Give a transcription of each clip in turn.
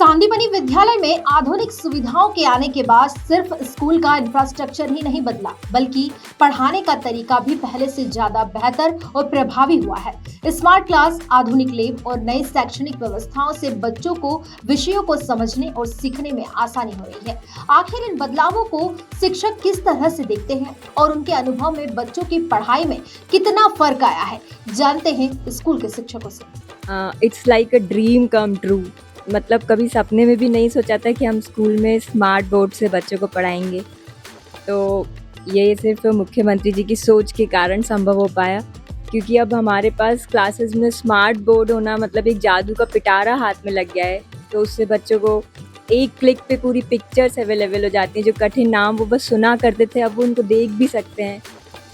सांदीपनि विद्यालय में आधुनिक सुविधाओं के आने के बाद सिर्फ स्कूल का इंफ्रास्ट्रक्चर ही नहीं बदला, बल्कि पढ़ाने का तरीका भी पहले से ज्यादा बेहतर और प्रभावी हुआ है। स्मार्ट क्लास, आधुनिक लैब और नई शैक्षणिक व्यवस्थाओं से बच्चों को विषयों को समझने और सीखने में आसानी हो रही है। आखिर इन बदलावों को शिक्षक किस तरह से देखते हैं और उनके अनुभव में बच्चों की पढ़ाई में कितना फर्क आया है, जानते हैं स्कूल के शिक्षकों से। It's like a dream come true. मतलब कभी सपने में भी नहीं सोचा था कि हम स्कूल में स्मार्ट बोर्ड से बच्चों को पढ़ाएंगे। तो ये सिर्फ मुख्यमंत्री जी की सोच के कारण संभव हो पाया, क्योंकि अब हमारे पास क्लासेस में स्मार्ट बोर्ड होना मतलब एक जादू का पिटारा हाथ में लग गया है। तो उससे बच्चों को एक क्लिक पे पूरी पिक्चर्स अवेलेबल हो जाती हैं। जो कठिन नाम वो बस सुना करते थे, अब वो उनको देख भी सकते हैं।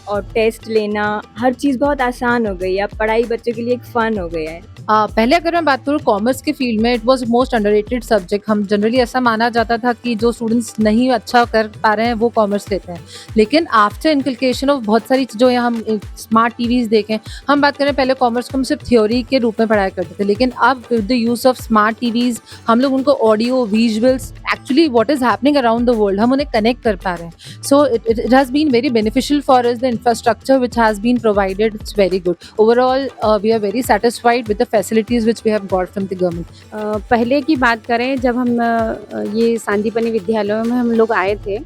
और टेस्ट लेना, हर चीज़ बहुत आसान हो गई है। अब पढ़ाई बच्चों के लिए एक फ़न हो गया है। पहले अगर मैं बात करूँ कॉमर्स के फील्ड में, it was most underrated subject. हम जनरली ऐसा माना जाता था कि जो स्टूडेंट्स नहीं अच्छा कर पा रहे हैं वो कॉमर्स लेते हैं। लेकिन आफ्टर इनकलकेशन ऑफ बहुत सारी चीज़ों, हम स्मार्ट टीवीज़ देखें, हम बात करें पहले कॉमर्स को हम सिर्फ थ्योरी के रूप में पढ़ाया करते थे, लेकिन अब with the use of smart TVs हम लोग उनको audio visuals, actually what is happening around the world, हम उन्हें कनेक्ट कर पा रहे हैं। So it has been very beneficial for us. The infrastructure which has been provided, it's very good. Overall we are very satisfied with the facilities which we got from the government. पहले की बात करें, जब हम ये सांदीपनि विद्यालयों में हम लोग आए थे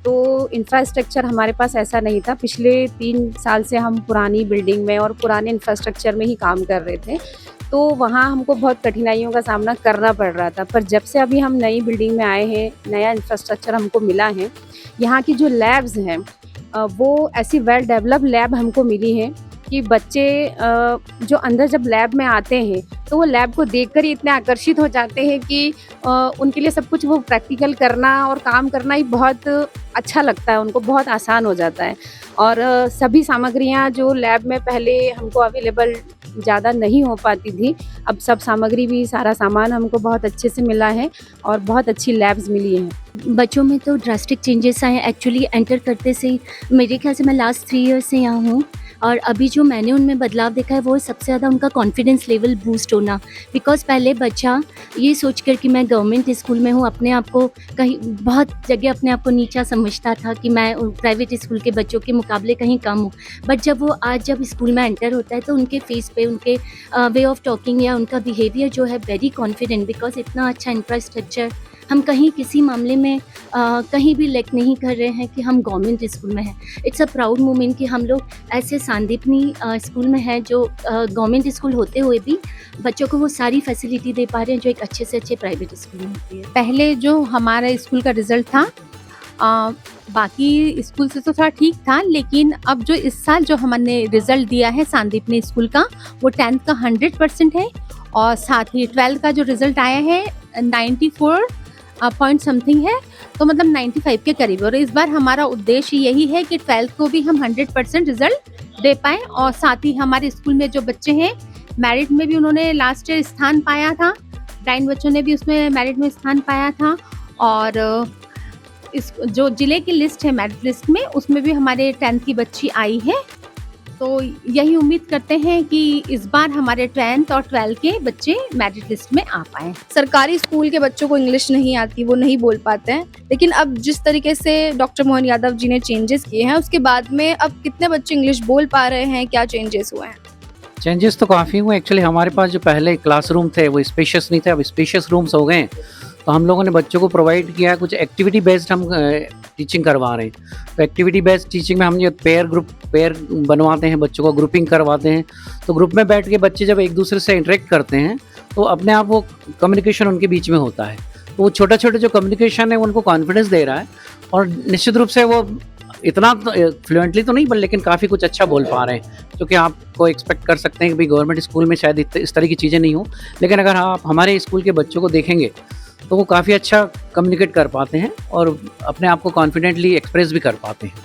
तो इंफ्रास्ट्रक्चर हमारे पास ऐसा नहीं था। पिछले 3 साल से हम पुरानी बिल्डिंग में और पुराने इंफ्रास्ट्रक्चर में ही काम कर रहे थे, तो वहाँ हमको बहुत कठिनाइयों का सामना करना पड़ रहा था। पर जब से अभी हम नई बिल्डिंग में आए हैं, नया इंफ्रास्ट्रक्चर हमको मिला है, यहाँ की जो लैब्स हैं वो ऐसी वेल डेवलप लैब हमको मिली है कि बच्चे जो अंदर जब लैब में आते हैं तो वो लैब को देखकर ही इतने आकर्षित हो जाते हैं कि उनके लिए सब कुछ वो प्रैक्टिकल करना और काम करना ही बहुत अच्छा लगता है, उनको बहुत आसान हो जाता है। और सभी सामग्रियां जो लैब में पहले हमको अवेलेबल ज़्यादा नहीं हो पाती थी, अब सब सामग्री भी, सारा सामान हमको बहुत अच्छे से मिला है और बहुत अच्छी लैब्स मिली हैं। बच्चों में तो ड्रास्टिक चेंजेस आए हैं। एक्चुअली एंटर करते से ही मेरे ख्याल से मैं लास्ट 3 ईयर्स से यहाँ हूँ, और अभी जो मैंने उनमें बदलाव देखा है वो सबसे ज़्यादा उनका कॉन्फिडेंस लेवल बूस्ट होना। बिकॉज़ पहले बच्चा ये सोच कर कि मैं गवर्नमेंट स्कूल में हूँ, अपने आप को कहीं बहुत जगह अपने आप को नीचा समझता था कि मैं प्राइवेट स्कूल के बच्चों के मुकाबले कहीं कम हूँ। बट जब वो आज जब स्कूल में एंटर होता है तो उनके फेस पे, उनके वे ऑफ टॉकिंग या उनका बिहेवियर जो है वेरी कॉन्फिडेंट। बिकॉज़ इतना अच्छा इंफ्रास्ट्रक्चर, हम कहीं किसी मामले में कहीं भी लैक नहीं कर रहे हैं कि हम गवर्नमेंट स्कूल में हैं। इट्स अ प्राउड मोमेंट कि हम लोग ऐसे सांदीपनि स्कूल में हैं जो गवर्नमेंट स्कूल होते हुए भी बच्चों को वो सारी फैसिलिटी दे पा रहे हैं जो एक अच्छे से अच्छे प्राइवेट स्कूल में होती है। पहले जो हमारे स्कूल का रिजल्ट था बाकी स्कूल से तो थोड़ा ठीक था, लेकिन अब जो इस साल जो हमने रिजल्ट दिया है सांदीपनि स्कूल का, वो 10th का 100% है, और साथ ही 12th का जो रिजल्ट आया है 94 पॉइंट समथिंग है, तो मतलब 95 के करीब। और इस बार हमारा उद्देश्य यही है कि 12th को भी हम 100% रिजल्ट दे पाएँ, और साथ ही हमारे स्कूल में जो बच्चे हैं मेरिट में भी उन्होंने लास्ट ईयर स्थान पाया था, 9 बच्चों ने भी उसमें मेरिट में स्थान पाया था। और इस जो ज़िले की लिस्ट है मेरिट लिस्ट में, उसमें भी हमारे 10th की बच्ची आई है। तो यही उम्मीद करते हैं कि इस बार हमारे 10th और 12th के बच्चे मेरिट लिस्ट में आ पाएँ। सरकारी स्कूल के बच्चों को इंग्लिश नहीं आती, वो नहीं बोल पाते हैं, लेकिन अब जिस तरीके से डॉक्टर मोहन यादव जी ने चेंजेस किए हैं, उसके बाद में अब कितने बच्चे इंग्लिश बोल पा रहे हैं, क्या चेंजेस हुए हैं? चेंजेस तो काफ़ी हुए एक्चुअली। हमारे पास जो पहले क्लासरूम थे वो स्पेशियस नहीं थे, अब स्पेशियस रूम्स हो गए हैं। तो हम लोगों ने बच्चों को प्रोवाइड किया है, कुछ एक्टिविटी बेस्ड हम टीचिंग करवा रहे हैं। तो एक्टिविटी बेस्ड टीचिंग में हम ये पेयर बनवाते हैं, बच्चों को ग्रुपिंग करवाते हैं। तो ग्रुप में बैठ के बच्चे जब एक दूसरे से इंटरेक्ट करते हैं तो अपने आप वो कम्युनिकेशन उनके बीच में होता है। तो वो छोटा छोटा जो कम्युनिकेशन है उनको कॉन्फिडेंस दे रहा है, और निश्चित रूप से वो इतना फ्लुएंटली तो नहीं, लेकिन काफ़ी कुछ अच्छा बोल पा रहे हैं, क्योंकि आपको एक्सपेक्ट कर सकते हैं कि भाई गवर्नमेंट स्कूल में शायद इस तरह की चीज़ें नहीं हो, लेकिन अगर आप हमारे स्कूल के बच्चों को देखेंगे तो वो काफ़ी अच्छा कम्युनिकेट कर पाते हैं और अपने आप को कॉन्फिडेंटली एक्सप्रेस भी कर पाते हैं।